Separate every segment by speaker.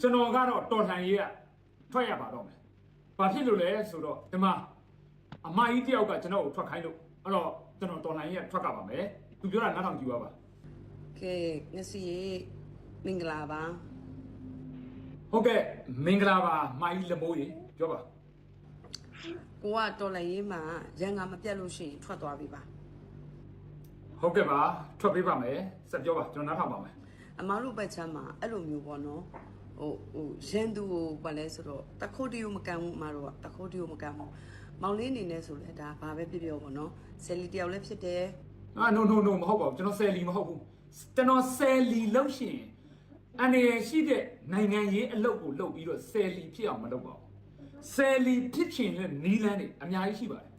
Speaker 1: ကျွန်တော်ကတော့တော်လှန်ရေးကထွက်ရပါတော့မယ်ဘာဖြစ်လို့လဲဆိုတော့ဒီမှာအမကြီးတယောက်ကကျွန်တော်ကိုထွက်ခိုင်းလို့အဲ့တော့ကျွန်တော်တော်လှန်ရေးကထွက်ကပါမယ်သူပြောတာနားထောင်ကြည့်ပါပါ
Speaker 2: ကဲငစီမင်္ဂလာပါ
Speaker 1: ဟုတ်ကဲ့မင်္ဂလာပါမိုင်းလမိုးကြီးပြောပါ
Speaker 2: ကိုကတော်လှန်ရေးမှာရန်ကမပြတ်လို့ရှိရင်ထွက်သွားပြီပါ
Speaker 1: ဟုတ်ကဲ့ပါထွက်ပေးပါမယ်ဆက်ပြောပါကျွန်တော်နားထောင်ပါမယ်
Speaker 2: အမားတို့ဘက်ချမ်းမှာအဲ့လိုမျိုးပေါ့နော်ဟိုရန်သူကိုဘာလဲဆိုတော့တခိုးတီကိုမကန်ဘူးအမားတို့ကတခိုးတီကိုမကန်ဘူးမောင်လေးအနေနဲ့ဆိုလဲဒါဘာပဲပြောပေါ့နော်ဆယ်လီတယောက်လည်းဖြစ်တယ်
Speaker 1: no မဟုတ်ပါဘူးကျွန်တော်ဆယ်လီမဟုတ်ဘူးကျွန်တော်ဆယ်လီလောက်ရှင်အနေရရှိတဲ့နိုင်ငံရေးအလုပ်ကိုလုပ်ပြီးတော့ဆယ်လီဖြစ်အောင်မလုပ်ပါဘူးဆယ်လီဖြစ်ချင်တဲ့နီးလန်းတွေအများကြီးရှိပါတယ်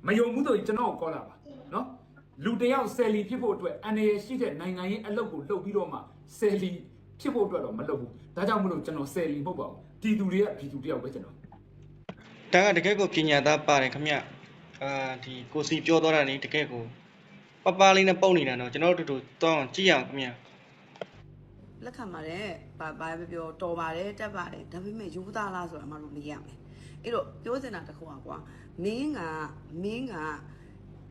Speaker 1: မယုံဘူးဆိုရင်ကျွန်တော်ကိုခေါ်လာပါနော်လူတယောက်ဆယ်လီဖြစ်ဖို့အတွက်အနေရရှိတဲ့နိုင်ငံရေးအလုပ်ကိုလုပ်ပြီးတော့မှဆယ်လီဖြစ်ဖို့အတွက်တော့မလုပ်ဘူးဒါကြောင့်မလို့ကျွန်တော်ဆယ်လီမဟုတ်ပါဘူးဒီသူတွေကဒီသူတယောက်ပဲကျွန်တော်
Speaker 3: ဒါကတကယ်ကိုပညာသားပါတယ်ခင်ဗျဒီကိုစီပြောတော့တာနေတကယ်ကိုပပလေးနဲ့ပုံနေတာတော့ကျွန်တော်တို့တူတောင်းကြည့်ရအောင်ခင်ဗျ
Speaker 2: လက်ခံပါတယ်ဘာပဲပြောတော်ပါတယ်တက်ပါတယ်ဒါပေမဲ့ယူသားလားဆိုတာမှလို့မေးရမယ်အဲ့တော့ပြောစင်တာတစ်ခုอ่ะကွာမင်းက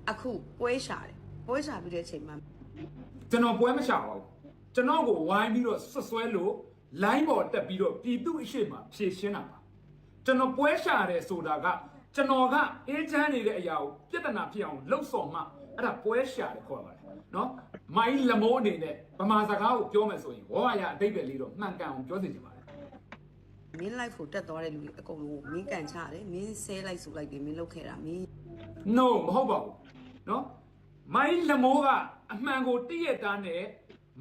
Speaker 2: အခုပွဲရှာတယ်ပွဲရှာပြီးတဲ့အချိန်မှာ
Speaker 1: ကျွန်တော်ပွဲမရှာပါဘူးကျွန်တော်ကိုဝိုင်းပြီးတော့ဆွဆွဲလို့ line ပေါ်တက်ပြီးတော့ပြည်သူအရှိမဖြည့်ရှင်းတာပါကျွန်တော်ပွဲရှာတယ်ဆိုတာကကျွန်တော်ကအေးချမ်းနေတဲ့အရာကိုပြဿနာဖြစ်အောင်လှုပ်ဆောင်မှအဲ့ဒါပွဲရှာတယ်ခေါ်ပါတယ်နော်မိုင်းလမိုးအနေနဲ့ဗမာစကားကိုပြောမယ်ဆိုရင်ဝါရအတိတ်ပဲလေးတော့မှန်ကန်အောင်ပြောစီချင်ပါတယ်
Speaker 2: မင်း live ကိုတက်သွားတဲ့လူတွေအကုန်လုံးမင်းကန်ချတယ်မင်းဆဲလိုက်ဆိုလိုက်ပြီးမင်းလုပ်ခဲ့တာမင်း
Speaker 1: no မဟုတ်ပါဘူးနော်မိုင်းလမိုးကအမှန်ကိုတည့်ရတာနဲ့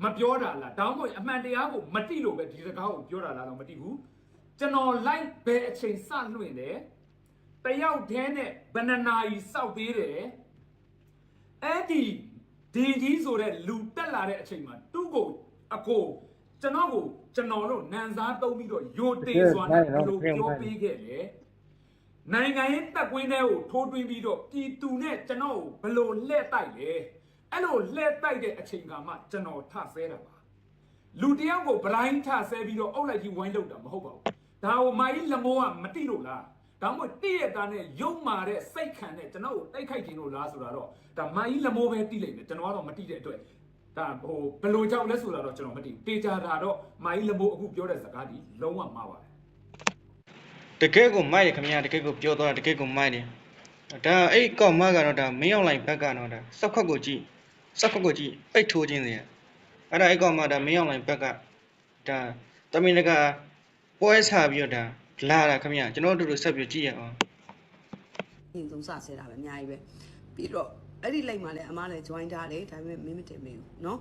Speaker 1: မပြောတာလားတောင်းမို့အမှန်တရားကိုမတိလို့ပဲဒီစကားကိုပြောတာလားတော့မတိဘူးကျွန်တော် live ဘယ်အချိန်စလွှင့်တယ်တယောက်တည်းနဲ့ဘယ်နှနာရီစောက်သေးတယ်အဲ့ဒီကြီးဆိုတဲ့လူတက်လာတဲ့အချိန်မှာသူ့ကိုအကိုကျွန်တော်တို့နန်စားသုံးပြီးတော့ယိုတေစွာနဲ့ဘယ်လိုပြောပေးခဲ့လဲနိုင်ငံရေးတက်ကွင်းထဲကိုထိုးတွင်းပြီးတော့ပြည်သူနဲ့ကျွန်တော်ကိုဘယ်လိုလှည့်တိုက်လဲအဲ့လိုလှည့်တိုက်တဲ့အချိန်ကမှကျွန်တော်ထဆဲတာပါလူတယောက်ကိုဗလိုင်းထဆဲပြီးတော့အုပ်လိုက်ကြီးဝိုင်းလောက်တာမဟုတ်ပါဘူးဒါကိုမိုင်းလမိုးကမတိလို့လားဒါမှမဟုတ်တည့်ရတာနဲ့ရုံမာတဲ့စိတ်ခံနဲ့ကျွန်တော်ကိုတိုက်ခိုက်ခြင်းလို့လားဆိုတာတော့ဒါမိုင်းလမိုးပဲတိလိုက်တယ်ကျွန်တော်ကတော့မတိတဲ့အတွက်ဒါဘယ်လိုကြောက်လဲဆိုတာတော့ကျွန်တော်မသိဘူးတေချာတာတော့မိုင်းလမိုးအခုပြောတဲ့စကားဒီလုံးဝမှားပါတယ်
Speaker 3: တကယ်ကိုမိုက်တယ်ခင်ဗျတကယ်ကိုပြောတော့တကယ်ကိုမိုက်တယ်ဒါအဲ့ကောက်မကတော့ဒါမင်းအောင်လိုင်းဘက်ကတော့ဒါစောက်ခွက်ကိုကြည့်ပိတ်ထိုးခြင်းစီအဲ့ဒါအဲ့ကောက်မဒါမင်းအောင်လိုင်းဘက်ကဒါတမင်တကပွဲချပြီးတော့ဒါလာတာခင်ဗျကျွန်တော်တို့တို့ဆက်ပြီးကြည့်ရအောင်
Speaker 2: အင်းဆုံးစဆဲတာပဲအများကြီးပဲပြီးတော့အဲ့ဒီ live မှာလည်းအမားလည်း join ထားတယ်ဒါပေမဲ့မင်းမတင်မေးဘူးเนาะ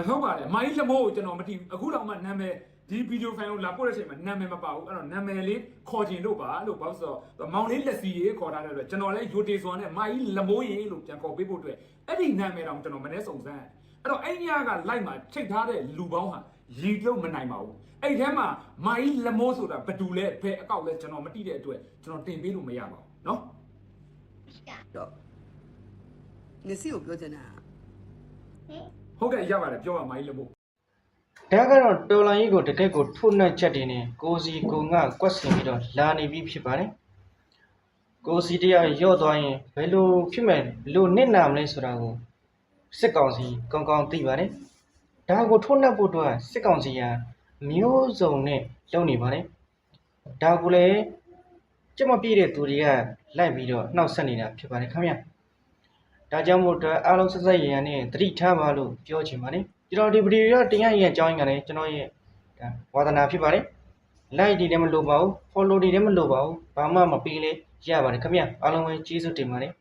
Speaker 1: ဟုတ်ပါတယ်မိုင်းလမိုးကိုကျွန်တော်မသိဘူးအခုတော့မှနာမည်ဒီဗီဒီယိုဖိုင်ကိုလာပို့တဲ့အချိန်မှာနာမည်မပါဘူးအဲ့တော့နာမည်လေးခေါ်ချင်လို့ပါလို့ဘာလို့ဆိုတော့မောင်လေးလက်စီရေးခေါ်ထားတဲ့အတွက်ကျွန်တော်လည်းယိုတေစွာနဲ့မိုင်းလမိုးရေးလို့ပြန်ခေါ်ပေးဖို့အတွက်အဲ့ဒီနာမည်တောင်ကျွန်တော်မနေ့စုံစမ်းအဲ့တော့အဲ့ညက live မှာချိန်ထားတဲ့လူပေါင်းဟာရီပြုတ်မနိုင်ပါဘူးအဲ့ထဲမှာမိုင်းလမိုးဆိုတာဘယ်သူလဲဘယ်အကောက်လဲကျွန်တော်မသိတဲ့အတွက်ကျွန်တော်တင်ပေးလို့မရပါဘူးเนาะ
Speaker 2: တော့ငစီကိုပြောချင်တာ
Speaker 1: ဟုတ်ကဲ့ရပါတယ်ပြောပါမိုင်းလမိုး
Speaker 3: ဒါကတော့တော်လိုင်းကြီးကိုတကယ်ကိုထုနှက်ချက်တင်နေကိုစီကိုငါကွက်စင်ပြီးတော့လာနေပြီဖြစ်ပါတယ်ကိုစီတရားရော့သွားရင်ဘယ်လိုဖြစ်မယ်ဘယ်လိုနစ်နာမလဲဆိုတာကိုစစ်ကောင်စီကောင်းကောင်းသိပါတယ်ဒါကိုထုနှက်ဖို့အတွက်စစ်ကောင်စီကမျိုးစုံနဲ့လုပ်နေပါတယ်ဒါကိုလည်းကြက်မပြည့်တဲ့သူတွေကလိုက်ပြီးတော့နှောက်ဆက်နေတာဖြစ်ပါတယ်ခင်ဗျဒါကြောင့်မို့အတွက်အားလုံးဆက်ဆက်ရရနဲ့သတိထားပါလို့ပြောချင်ပါတယ်ကျွန်တော်ဒီဗီဒီယိုတော့တင်ရရင်အကြောင်းရင်းကလည်းကျွန်တော်ရဲ့ဒါဝါသနာဖြစ်ပါတယ် like ဒီလည်းမလိုပါဘူး follow ဒီလည်းမလိုပါဘူးဘာမှမပေးလဲရပါတယ်ခင်ဗျအားလုံးပဲကျေးဇူးတင်ပါတယ်